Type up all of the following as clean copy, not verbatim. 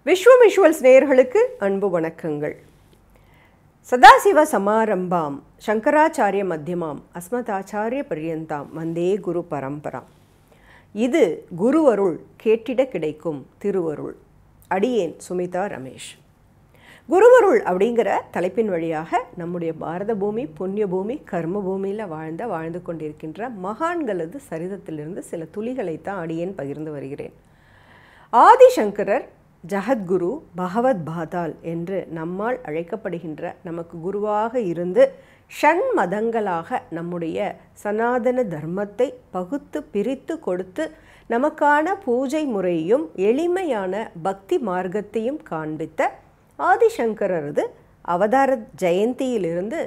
விஸ்வம் visuals நேயர்களுக்கு அன்பு வணக்கங்கள். சதாசிவ சமாரம்பாம் சங்கராச்சாரிய மத்தியமாம் அஸ்மதாச்சாரிய பர்யந்தாம் வந்தே குரு பரம்பராம். இது குருவருள் கேட்டிட கிடைக்கும் திருவருள். அடியேன் சுமிதா ரமேஷ். குருவருள் அப்படிங்கிற தலைப்பின் வழியாக நம்முடைய பாரத பூமி, புண்ணிய பூமி, கர்ம பூமியில் வாழ்ந்து கொண்டிருக்கின்ற மகான்களது சரிதத்திலிருந்து சில துளிகளைத்தான் அடியேன் பகிர்ந்து வருகிறேன். ஆதிசங்கரர் ஜகத்குரு பகவத் பாதால் என்று நம்மால் அழைக்கப்படுகின்ற நமக்கு குருவாக இருந்து ஷண்மதங்களாக நம்முடைய சனாதன தர்மத்தை பகுத்து பிரித்து கொடுத்து நமக்கான பூஜை முறையும் எளிமையான பக்தி மார்க்கத்தையும் காண்பித்த ஆதிசங்கரரது அவதார ஜெயந்தியிலிருந்து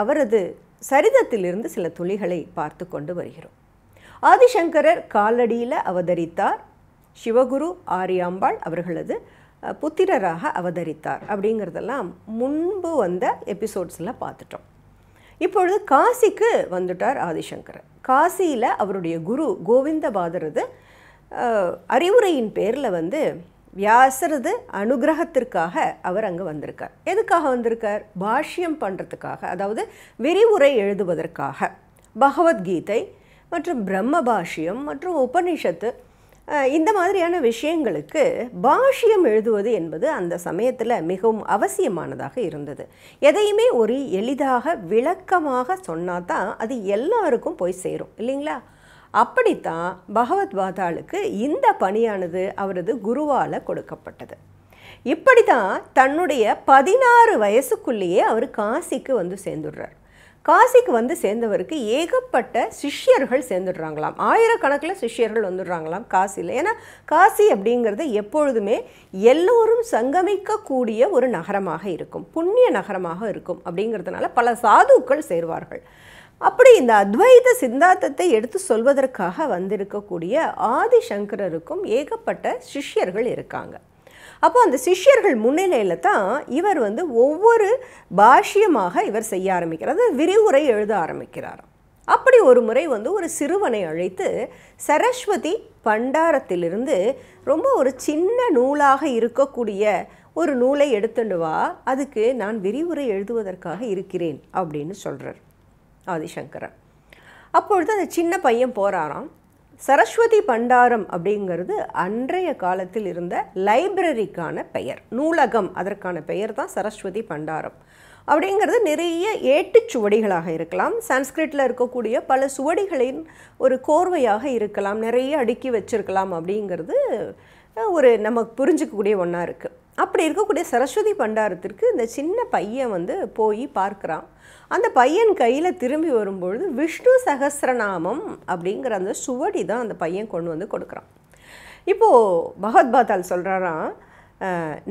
அவரது சரிதத்திலிருந்து சில துளிகளை பார்த்து கொண்டு வருகிறோம். ஆதிசங்கரர் காலடியில் அவதரித்தார். சிவகுரு ஆரியாம்பாள் அவர்களது புத்திரராக அவதரித்தார் அப்படிங்கிறதெல்லாம் முன்பு வந்த எபிசோட்ஸில் பார்த்துட்டோம். இப்பொழுது காசிக்கு வந்துட்டார் ஆதிசங்கரர். காசியில் அவருடைய குரு கோவிந்தபாதரது அறிவுரையின் பேரில் வியாசரது அனுகிரகத்திற்காக அவர் அங்கே வந்திருக்கார். எதுக்காக வந்திருக்கார்? பாஷ்யம் பண்ணுறதுக்காக, அதாவது விரிவுரை எழுதுவதற்காக. பகவத்கீதை மற்றும் பிரம்ம பாஷ்யம் மற்றும் உபனிஷத்து இந்த மாதிரியான விஷயங்களுக்கு பாஷ்யம் எழுதுவது என்பது அந்த சமயத்தில் மிகவும் அவசியமானதாக இருந்தது. எதையுமே ஒரு எளிதாக விளக்கமாக சொன்னால் தான் அது எல்லாருக்கும் போய் சேரும் இல்லைங்களா? அப்படித்தான் பகவத் பாதாளுக்கு இந்த பணியானது அவரது குருவால் கொடுக்கப்பட்டது. இப்படி தான் தன்னுடைய 16 வயசுக்குள்ளேயே அவர் காசிக்கு சேர்ந்துடுறார். காசிக்கு சேர்ந்தவருக்கு ஏகப்பட்ட சிஷ்யர்கள் சேர்ந்துடுறாங்களாம். ஆயிரக்கணக்கில் சிஷ்யர்கள் வந்துடுறாங்களாம் காசியில். ஏன்னா காசி அப்படிங்கிறது எப்பொழுதுமே எல்லோரும் சங்கமிக்கக்கூடிய ஒரு நகரமாக இருக்கும், புண்ணிய நகரமாக இருக்கும். அப்படிங்கிறதுனால பல சாதுக்கள் சேர்வார்கள். அப்படி இந்த அத்வைத சித்தாந்தத்தை எடுத்து சொல்வதற்காக வந்திருக்கக்கூடிய ஆதிசங்கரருக்கும் ஏகப்பட்ட சிஷ்யர்கள் இருக்காங்க. அப்போ அந்த சிஷ்யர்கள் முன்னிலையில் தான் இவர் ஒவ்வொரு பாஷ்யமாக இவர் செய்ய ஆரம்பிக்கிறார், அதாவது விரிவுரை எழுத ஆரம்பிக்கிறார். அப்படி ஒரு முறை ஒரு சிறுவனை அழைத்து சரஸ்வதி பண்டாரத்திலிருந்து ரொம்ப ஒரு சின்ன நூலாக இருக்கக்கூடிய ஒரு நூலை எடுத்துட்டு வா, அதுக்கு நான் விரிவுரை எழுதுவதற்காக இருக்கிறேன் அப்படின்னு சொல்கிறார் ஆதிசங்கரர். அப்பொழுது அந்த சின்ன பையன் போகிறாராம். சரஸ்வதி பண்டாரம் அப்படிங்கிறது அன்றைய காலத்தில் இருந்த லைப்ரரிக்கான பெயர், நூலகம், அதற்கான பெயர் தான் சரஸ்வதி பண்டாரம். அப்படிங்கிறது நிறைய ஏட்டுச்சுவடிகளாக இருக்கலாம், சான்ஸ்கிரிட்டில் இருக்கக்கூடிய பல சுவடிகளின் ஒரு கோர்வையாக இருக்கலாம், நிறைய அடுக்கி வச்சிருக்கலாம். அப்படிங்கிறது ஒரு நமக்கு புரிஞ்சிக்கக்கூடிய ஒன்றா இருக்குது. அப்படி இருக்கக்கூடிய சரஸ்வதி பண்டாரத்திற்கு இந்த சின்ன பையன் போய் பார்க்குறான். அந்த பையன் கையில் திரும்பி வரும்பொழுது விஷ்ணு சகஸ்ரநாமம் அப்படிங்கிற அந்த சுவடி தான் அந்த பையன் கொண்டு கொடுக்குறான். இப்போது பகவத் பாதால் சொல்கிறாராம்,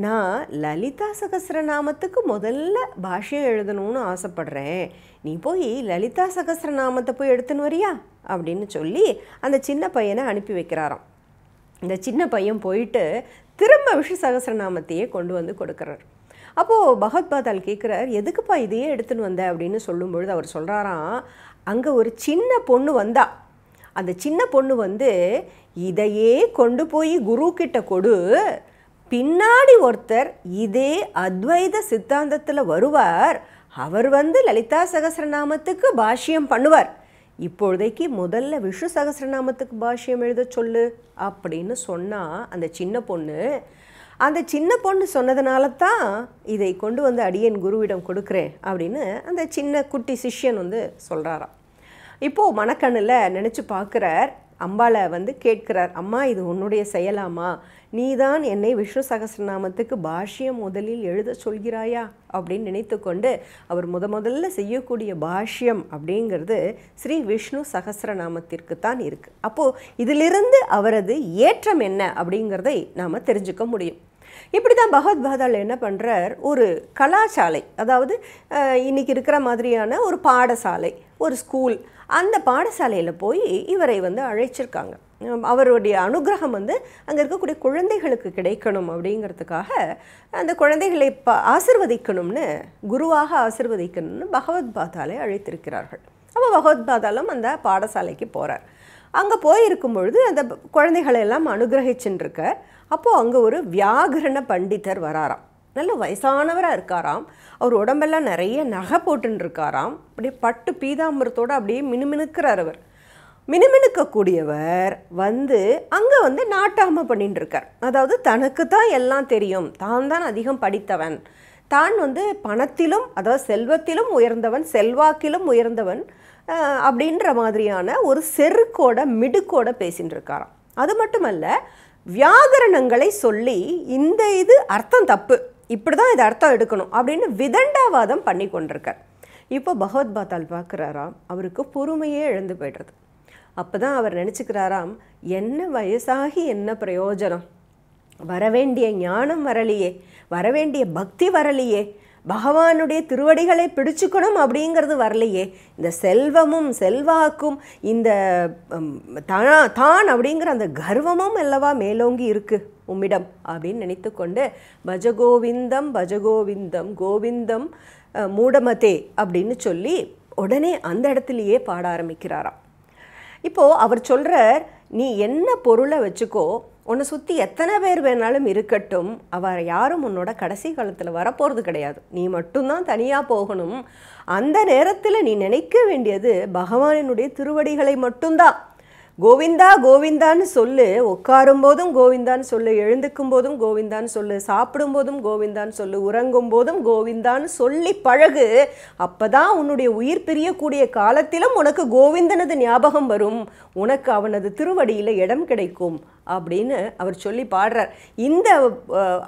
நான் லலிதா சகஸ்ரநாமத்துக்கு முதல்ல பாஷ்யம் எழுதணும்னு ஆசைப்படுறேன், நீ போய் லலிதா சகஸ்ரநாமத்தை போய் எடுத்துன்னு வரியா அப்படின்னு சொல்லி அந்த சின்ன பையனை அனுப்பி வைக்கிறாராம். இந்த சின்ன பையன் போயிட்டு திரும்ப விஷ்ணு சகஸ்ரநாமத்தையே கொண்டு கொடுக்குறார். அப்போது பகவத் பாதால் கேட்குறார், எதுக்குப்பா இதையே எடுத்துன்னு வந்த அப்படின்னு சொல்லும்பொழுது அவர் சொல்கிறாராம், அங்கே ஒரு சின்ன பொண்ணு வந்தா, அந்த சின்ன பொண்ணு இதையே கொண்டு போய் குரு கிட்ட கொடு, பின்னாடி ஒருத்தர் இதே அத்வைத சித்தாந்தத்தில் வருவார், அவர் லலிதா சகஸ்ரநாமத்துக்கு பாஷ்யம் பண்ணுவார், இப்பொழுதைக்கு முதல்ல விஷ்ணு சகஸ்ரநாமத்துக்கு பாஷ்யம் எழுத சொல்லு அப்படின்னு சொன்னால் அந்த சின்ன பொண்ணு சொன்னதுனால தான் இதை கொண்டு அடியேன் குருவிடம் கொடுக்குறேன் அப்படின்னு அந்த சின்ன குட்டி சிஷ்யன் சொல்கிறாராம். இப்போது மனக்கண்ணில் நினச்சி பார்க்குறார். அம்பாளை கேட்கிறார், அம்மா இது உன்னுடைய செயலாமா? நீதான் என்னை விஷ்ணு சகஸ்ரநாமத்துக்கு பாஷ்யம் முதலில் எழுத சொல்கிறாயா அப்படின்னு நினைத்து கொண்டு அவர் முதல்ல செய்யக்கூடிய பாஷ்யம் அப்படிங்கிறது ஸ்ரீ விஷ்ணு சகஸ்ரநாமத்திற்கு தான் இருக்குது. அப்போது இதிலிருந்து அவரது ஏற்றம் என்ன அப்படிங்கிறதை நாம் தெரிஞ்சுக்க முடியும். இப்படி தான் பகவத் பாதால் என்ன பண்ணுறார், ஒரு கலாசாலை, அதாவது இன்றைக்கி இருக்கிற மாதிரியான ஒரு பாடசாலை, ஒரு ஸ்கூல், அந்த பாடசாலையில் போய் இவரை அழைச்சிருக்காங்க. அவருடைய அனுகிரகம் அங்கே இருக்கக்கூடிய குழந்தைகளுக்கு கிடைக்கணும் அப்படிங்கிறதுக்காக அந்த குழந்தைகளை ஆசிர்வதிக்கணும்னு, குருவாக ஆசிர்வதிக்கணும்னு பகவத் பாதாலை அழைத்திருக்கிறார்கள். அப்போ பகவத் பாதாலும் அந்த பாடசாலைக்கு போகிறார். அங்கே போயிருக்கும் பொழுது அந்த குழந்தைகளை எல்லாம் அனுகிரகிச்சுருக்கார். அப்போது அங்கே ஒரு வியாகரண பண்டிதர் வராராம். நல்ல வயசானவராக இருக்காராம். அவர் உடம்பெல்லாம் நிறைய நகை போட்டுருக்காராம். அப்படியே பட்டு பீதாம்பரத்தோடு அப்படியே மினுமினுக்கிறார். அவர் மினுமினுக்கக்கூடியவர் வந்து அங்கே வந்து நாட்டாமல் பண்ணிட்டு இருக்கார். அதாவது தனக்கு தான் எல்லாம் தெரியும், தான் தான் அதிகம் படித்தவன், தான் வந்து பணத்திலும் அதாவது செல்வத்திலும் உயர்ந்தவன், செல்வாக்கிலும் உயர்ந்தவன் அப்படின்ற மாதிரியான ஒரு செருக்கோட மிடுக்கோட பேசின்னு இருக்காராம். அது மட்டுமல்ல, வியாகரணங்களை சொல்லி இந்த இது அர்த்தம் தப்பு, இப்படி தான் இது அர்த்தம் எடுக்கணும் அப்படின்னு விதண்டாவாதம் பண்ணி கொண்டிருக்கார். இப்போ பகவத் பாத்தால் பார்க்குறாராம், அவருக்கு பொறுமையே இழந்து போய்டுறது. அப்போ தான் அவர் நினச்சிக்கிறாராம், என்ன வயசாகி என்ன பிரயோஜனம், வரவேண்டிய ஞானம் வரலையே, வரவேண்டிய பக்தி வரலையே, பகவானுடைய திருவடிகளை பிடிச்சுக்கணும் அப்படிங்கிறது வரலையே, இந்த செல்வமும் செல்வாக்கும் இந்த தான் அப்படிங்கிற அந்த கர்வமும் அல்லவா மேலோங்கி இருக்கு உம்மிடம் அப்படின்னு நினைத்து கொண்டு பஜகோவிந்தம் பஜகோவிந்தம் கோவிந்தம் மூடமதே அப்படின்னு சொல்லி உடனே அந்த இடத்துலையே பாட ஆரம்பிக்கிறாராம். இப்போது அவர் சொல்கிறார், நீ என்ன பொருளை வச்சுக்கோ, உன்னை சுற்றி எத்தனை பேர் வேணாலும் இருக்கட்டும், அவர் யாரும் உன்னோட கடைசி காலத்தில் வரப்போகிறது கிடையாது, நீ மட்டும்தான் தனியாக போகணும். அந்த நேரத்தில் நீ நினைக்க வேண்டியது பகவானினுடைய திருவடிகளை மட்டும்தான். கோவிந்தா கோவிந்தான்னு சொல்லு, உட்காரும் போதும் கோவிந்தான்னு சொல்லு, எழுந்துக்கும் போதும் கோவிந்தான்னு சொல்லு, சாப்பிடும் போதும் கோவிந்தான்னு சொல்லு, உறங்கும் போதும் கோவிந்தான்னு சொல்லி பழகு. அப்பதான் உன்னுடைய உயிர் பிரியக்கூடிய காலத்திலும் உனக்கு கோவிந்தனது ஞாபகம் வரும், உனக்கு அவனது திருவடியில் இடம் கிடைக்கும் அப்படின்னு அவர் சொல்லி பாடுறார். இந்த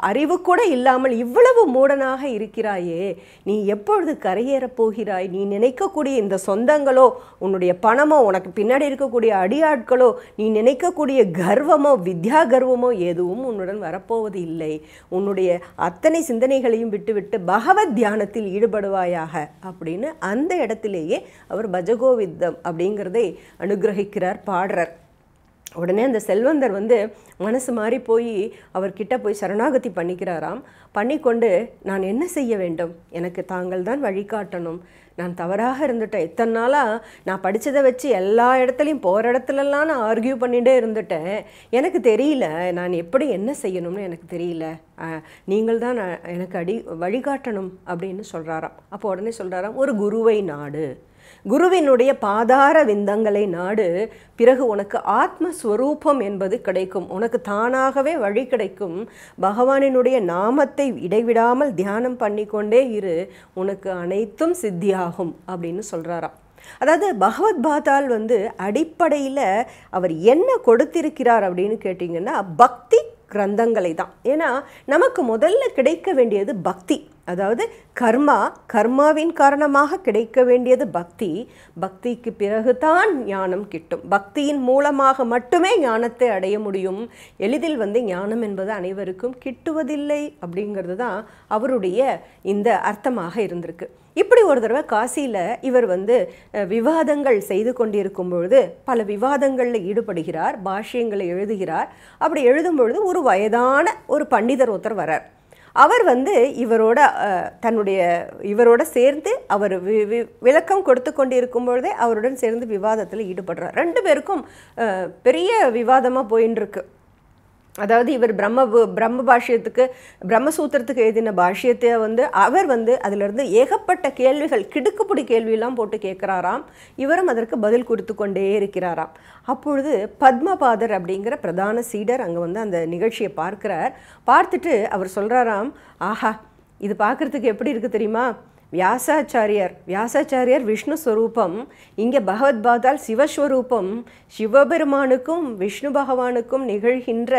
அறிவு கூட இல்லாமல் இவ்வளவு மூடனாக இருக்கிறாயே, நீ எப்பொழுது கரையேறப் போகிறாய்? நீ நினைக்கக்கூடிய இந்த சொந்தங்களோ, உன்னுடைய பணமோ, உனக்கு பின்னாடி இருக்கக்கூடிய அடியாட்களோ, நீ நினைக்கக்கூடிய கர்வமோ, வித்யா கர்வமோ எதுவும் உன்னுடன் வரப்போவது இல்லை. உன்னுடைய அத்தனை சிந்தனைகளையும் விட்டுவிட்டு பகவத் தியானத்தில் ஈடுபடுவாயாக அப்படின்னு அந்த இடத்திலேயே அவர் பஜகோவிந்தம் அப்படிங்கிறதை அனுகிரகிக்கிறார், பாடுறார். உடனே அந்த செல்வந்தர் வந்து மனசு மாறி போய் அவர்கிட்ட போய் சரணாகதி பண்ணிக்கிறாராம். பண்ணிக்கொண்டு, நான் என்ன செய்ய வேண்டும், எனக்கு தாங்கள் தான் வழிகாட்டணும், நான் தவறாக இருந்துட்டேன், இத்தனை நாளாக நான் படித்ததை வச்சு எல்லா இடத்துலையும் போகிற இடத்துலலாம் நான் ஆர்கியூ பண்ணிகிட்டே இருந்துட்டேன், எனக்கு தெரியல நான் எப்படி என்ன செய்யணும்னு எனக்கு தெரியல, நீங்கள் தான் எனக்கு வழிகாட்டணும் அப்படின்னு சொல்கிறாராம். அப்போ உடனே சொல்கிறாராம், ஒரு குருவை நாடு, குருவினுடைய பாதார விந்தங்களை நாடு, பிறகு உனக்கு ஆத்மஸ்வரூபம் என்பது கிடைக்கும், உனக்கு தானாகவே வழி கிடைக்கும், பகவானினுடைய நாமத்தை இடைவிடாமல் தியானம் பண்ணிக்கொண்டே இரு, உனக்கு அனைத்தும் சித்தியாகும் அப்படின்னு சொல்கிறாராம். அதாவது பகவத் பாதால் வந்து அடிப்படையில் அவர் என்ன கொடுத்திருக்கிறார் அப்படின்னு கேட்டிங்கன்னா பக்தி கிரந்தங்களை தான். ஏன்னா நமக்கு முதல்ல கிடைக்க வேண்டியது பக்தி, அதாவது கர்மாவின் காரணமாக கிடைக்க வேண்டியது பக்தி. பக்திக்கு பிறகுதான் ஞானம் கிட்டும், பக்தியின் மூலமாக மட்டுமே ஞானத்தை அடைய முடியும். எளிதில் வந்து ஞானம் என்பது அனைவருக்கும் கிட்டுவதில்லை அப்படிங்கிறது தான் அவருடைய இந்த அர்த்தமாக இருந்திருக்கு. இப்படி ஒரு தடவை காசியில் இவர் வந்து விவாதங்கள் செய்து கொண்டிருக்கும் பொழுது பல விவாதங்களில் ஈடுபடுகிறார், பாஷ்யங்களை எழுதுகிறார். அப்படி எழுதும் பொழுது ஒரு வயதான ஒரு பண்டிதர் ஒருத்தர் வரார். அவர் வந்து இவரோட சேர்ந்து அவர் விளக்கம் கொடுத்து கொண்டிருக்கும் பொழுதே அவருடன் சேர்ந்து விவாதத்தில் ஈடுபடுறார். ரெண்டு பேருக்கும் பெரிய விவாதமாக போயின்னு இருக்கு. அதாவது இவர் பிரம்ம பாஷ்யத்துக்கு பிரம்மசூத்திரத்துக்கு எழுதின பாஷ்யத்தை வந்து அவர் வந்து அதிலிருந்து ஏகப்பட்ட கேள்விகள், கிடுக்குப்பிடி கேள்வியெல்லாம் போட்டு கேட்குறாராம். இவரும் அதற்கு பதில் கொடுத்து கொண்டே இருக்கிறாராம். அப்பொழுது பத்மபாதர் அப்படிங்கிற பிரதான சீடர் அங்கே வந்து அந்த நிகழ்ச்சியை பார்க்குறார். பார்த்துட்டு அவர் சொல்கிறாராம், ஆஹா, இது பார்க்குறதுக்கு எப்படி இருக்குது தெரியுமா, வியாசாச்சாரியார் விஷ்ணு ஸ்வரூபம், இங்கே பகவத் பாதால் சிவஸ்வரூபம், சிவபெருமானுக்கும் விஷ்ணு பகவானுக்கும் நிகழ்கின்ற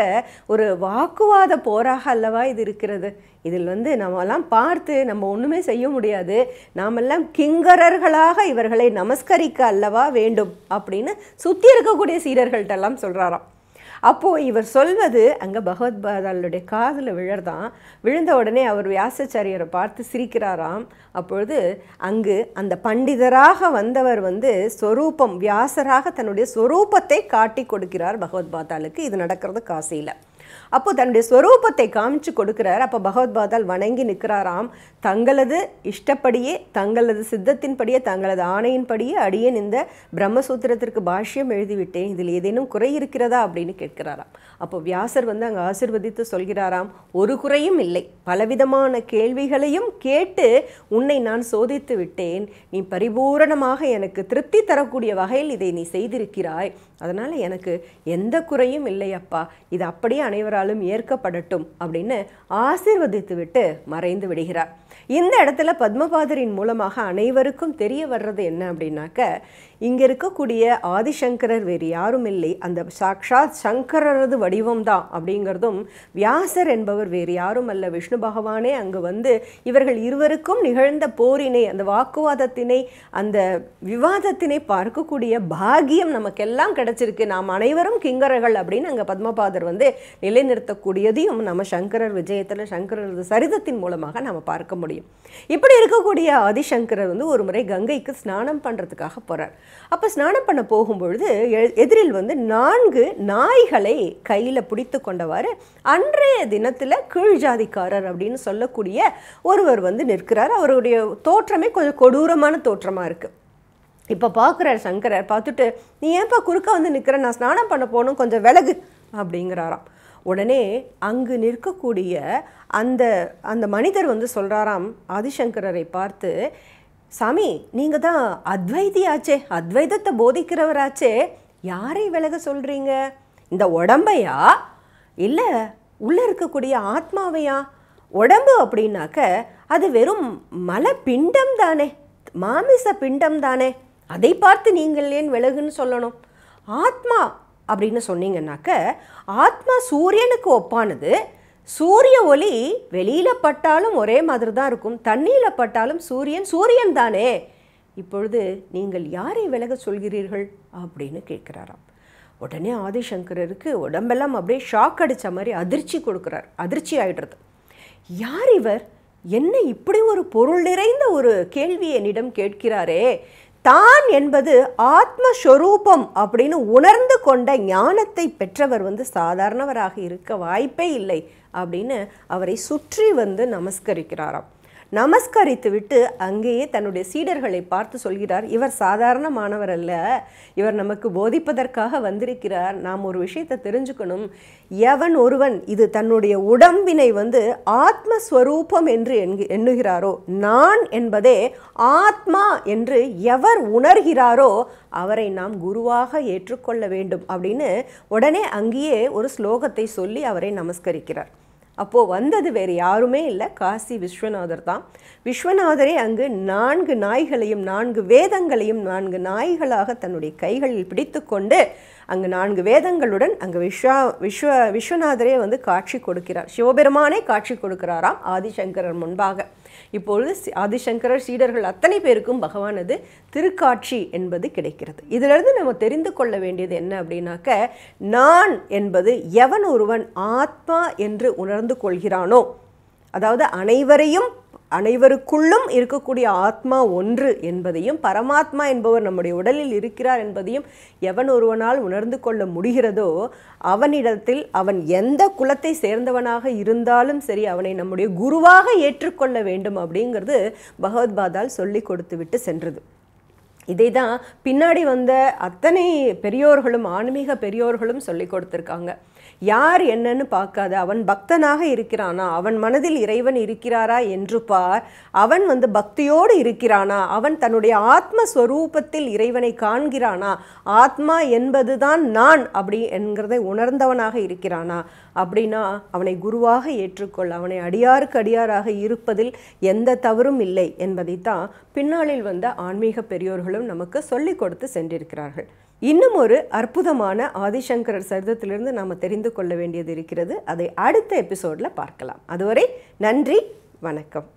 ஒரு வாக்குவாத போராக அல்லவா இது இருக்கிறது. இதில் வந்து நம்மெல்லாம் பார்த்து நம்ம ஒன்றுமே செய்ய முடியாது, நாமெல்லாம் கிங்கரர்களாக இவர்களை நமஸ்கரிக்க அல்லவா வேண்டும் அப்படின்னு சுற்றி இருக்கக்கூடிய சீடர்கள்ட்டெல்லாம் சொல்கிறாராம். அப்போது இவர் சொல்வது அங்கே பகவத் பாதாளுடைய காதில் விழறதான். விழுந்த உடனே அவர் வியாசாச்சாரியரை பார்த்து சிரிக்கிறாராம். அப்பொழுது அங்கு அந்த பண்டிதராக வந்தவர் வந்து ஸ்வரூபம், வியாசராக தன்னுடைய ஸ்வரூபத்தை காட்டி கொடுக்கிறார் பகவத் பாதாளுக்கு. இது நடக்கிறது காசியில். அப்போ தன்னுடைய ஸ்வரூபத்தை காமிச்சு கொடுக்கிறார். அப்போ பகவத்பாதால் வணங்கி நிற்கிறாராம். தங்களது இஷ்டப்படியே, தங்களது சித்தத்தின்படியே, தங்களது ஆணையின்படியே அடியேன் இந்த பிரம்மசூத்திரத்திற்கு பாஷ்யம் எழுதிவிட்டேன், இதில் ஏதேனும் குறை இருக்கிறதா அப்படின்னு கேட்கிறாராம். அப்போ வியாசர் அங்கே ஆசீர்வதித்து சொல்கிறாராம், ஒரு குறையும் இல்லை, பலவிதமான கேள்விகளையும் கேட்டு உன்னை நான் சோதித்து விட்டேன், நீ பரிபூரணமாக எனக்கு திருப்தி தரக்கூடிய வகையில் இதை நீ செய்திருக்கிறாய், அதனால் எனக்கு எந்த குறையும் இல்லை அப்பா, இது அப்படியே அனைவராலும் ஏற்கப்படட்டும் அப்படின்னு ஆசீர்வதித்து விட்டு மறைந்து விடுகிறார். இந்த இடத்துல பத்மபாதரின் மூலமாக அனைவருக்கும் தெரிய வர்றது என்ன அப்படின்னாக்க, இங்கே இருக்கக்கூடிய ஆதிசங்கரர் வேறு யாரும் இல்லை, அந்த சாக்ஷாத் சங்கரரது வடிவம் தான் அப்படிங்கிறதும், வியாசர் என்பவர் வேறு யாரும் அல்ல, விஷ்ணு பகவானே அங்கு இவர்கள் இருவருக்கும் நிகழ்ந்த போரினை, அந்த வாக்குவாதத்தினை, அந்த விவாதத்தினை பார்க்கக்கூடிய பாகியம் நமக்கெல்லாம் கிடைச்சிருக்கு, நாம் அனைவரும் கிங்கரர்கள் அப்படின்னு அங்கே பத்மபாதர் நிலைநிறுத்தக்கூடியதையும் நம்ம சங்கரர் விஜயத்தில் சங்கரரது சரிதத்தின் மூலமாக நம்ம பார்க்க முடியும். இப்படி இருக்கக்கூடிய ஆதிசங்கரர் ஒரு முறை கங்கைக்கு ஸ்நானம் பண்ணுறதுக்காக போகிறார். அப்போ ஸ்நானம் பண்ண போகும்பொழுது எதிரில் 4 நாய்களை கையில் பிடித்து கொண்டவாறு அன்றைய தினத்தில் கீழ்ஜாதிக்காரர் அப்படின்னு சொல்லக்கூடிய ஒருவர் நிற்கிறார். அவருடைய தோற்றமே கொஞ்சம் கொடூரமான தோற்றமாக இருக்குது. இப்போ பார்க்குறார் சங்கரர், பார்த்துட்டு நீ ஏன்பா குறுக்க நிற்கிற, நான் ஸ்நானம் பண்ண போகணும், கொஞ்சம் விலகு அப்படிங்கிறாராம். உடனே அங்கு நிற்கக்கூடிய அந்த மனிதர் சொல்கிறாராம் ஆதிசங்கரரை பார்த்து, சாமி நீங்கள் தான் அத்வைதியாச்சே, அத்வைதத்தை போதிக்கிறவராச்சே, யாரை விலக சொல்கிறீங்க, இந்த உடம்பையா இல்லை உள்ளே இருக்கக்கூடிய ஆத்மாவையா? உடம்பு அப்படின்னாக்க அது வெறும் மலப்பிண்டம் தானே, மாமிச பிண்டம் தானே, அதை பார்த்து நீங்கள் ஏன் விலகுன்னு சொல்லணும்? ஆத்மா அப்படின்னு சொன்னீங்கன்னாக்க ஆத்மா சூரியனுக்கு ஒப்பானது. சூரிய ஒளி வெளியில் பட்டாலும் ஒரே மாதிரி தான் இருக்கும், தண்ணியில் பட்டாலும் சூரியன் தானே, இப்பொழுது நீங்கள் யாரை விலக சொல்கிறீர்கள் அப்படின்னு கேட்குறாராம். உடனே ஆதிசங்கரருக்கு உடம்பெல்லாம் அப்படியே ஷாக் அடித்த மாதிரி அதிர்ச்சி ஆகிடுறது. யார் இவர், என்ன இப்படி ஒரு பொருள் நிறைந்த ஒரு கேள்வி என்னிடம் கேட்கிறாரே, தான் என்பது ஆத்மஸ்வரூபம் அப்படின்னு உணர்ந்து கொண்ட ஞானத்தை பெற்றவர் சாதாரணவராக இருக்க வாய்ப்பே இல்லை அப்படின்னு அவரை சுற்றி நமஸ்கரிக்கிறாராம். நமஸ்கரித்து விட்டு அங்கேயே தன்னுடைய சீடர்களை பார்த்து சொல்கிறார், இவர் சாதாரணமானவர் அல்ல, இவர் நமக்கு போதிப்பதற்காக வந்திருக்கிறார். நாம் ஒரு விஷயத்தை தெரிஞ்சுக்கணும், எவன் ஒருவன் இது தன்னுடைய உடம்பினை ஆத்மஸ்வரூபம் என்று எண்ணுகிறாரோ, நான் என்பதே ஆத்மா என்று எவர் உணர்கிறாரோ அவரை நாம் குருவாக ஏற்றுக்கொள்ள வேண்டும் அப்படின்னு உடனே அங்கேயே ஒரு ஸ்லோகத்தை சொல்லி அவரை நமஸ்கரிக்கிறார். அப்போது வந்தது வேறு யாருமே இல்லை, காசி விஸ்வநாதர் தான். விஸ்வநாதரே அங்கு 4 நாய்களையும் 4 வேதங்களையும் 4 நாய்களாக தன்னுடைய கைகளில் பிடித்து கொண்டு அங்கு 4 வேதங்களுடன் அங்கு விஸ்வநாதரே காட்சி கொடுக்கிறார். சிவபெருமானே காட்சி கொடுக்கிறாராம் ஆதிசங்கரர் முன்பாக. இப்பொழுது ஆதிசங்கரர் சீடர்கள் அத்தனை பேருக்கும் பகவானது திருக்காட்சி என்பது கிடைக்கிறது. இதிலிருந்து நம்ம தெரிந்து கொள்ள வேண்டியது என்ன அப்படின்னாக்க, நான் என்பது எவன் ஒருவன் ஆத்மா என்று உணர்ந்து கொள்கிறானோ, அதாவது அனைவருக்குள்ளும் இருக்கக்கூடிய ஆத்மா ஒன்று என்பதையும், பரமாத்மா என்பவர் நம்முடைய உடலில் இருக்கிறார் என்பதையும் எவன் ஒருவனால் உணர்ந்து கொள்ள முடிகிறதோ அவனிடத்தில் அவன் எந்த குலத்தை சேர்ந்தவனாக இருந்தாலும் சரி அவனை நம்முடைய குருவாக ஏற்றுக்கொள்ள வேண்டும் அப்படிங்கிறது பகவத்பாதால் சொல்லி கொடுத்து விட்டு சென்றது. இதை தான் பின்னாடி வந்த அத்தனை பெரியோர்களும் ஆன்மீக பெரியோர்களும் சொல்லி கொடுத்துருக்காங்க. யார் என்னன்னு பார்க்காத, அவன் பக்தனாக இருக்கிறானா, அவன் மனதில் இறைவன் இருக்கிறாரா என்று பார், அவன் பக்தியோடு இருக்கிறானா, அவன் தன்னுடைய ஆத்மஸ்வரூபத்தில் இறைவனை காண்கிறானா, ஆத்மா என்பதுதான் நான் அப்படி என்கிறதை உணர்ந்தவனாக இருக்கிறானா, அப்படின்னா அவனை குருவாக ஏற்றுக்கொள், அவனை அடியாருக்கு அடியாராக இருப்பதில் எந்த தவறும் இல்லை என்பதைத்தான் பின்னாளில் வந்த ஆன்மீக பெரியோர்களும் நமக்கு சொல்லிக் கொடுத்து சென்றிருக்கிறார்கள். இன்னும் ஒரு அற்புதமான ஆதிசங்கரர் சரிதத்திலிருந்து நாம் தெரிந்து கொள்ள வேண்டியது இருக்கிறது. அதை அடுத்த எபிசோடில் பார்க்கலாம். அதுவரை நன்றி, வணக்கம்.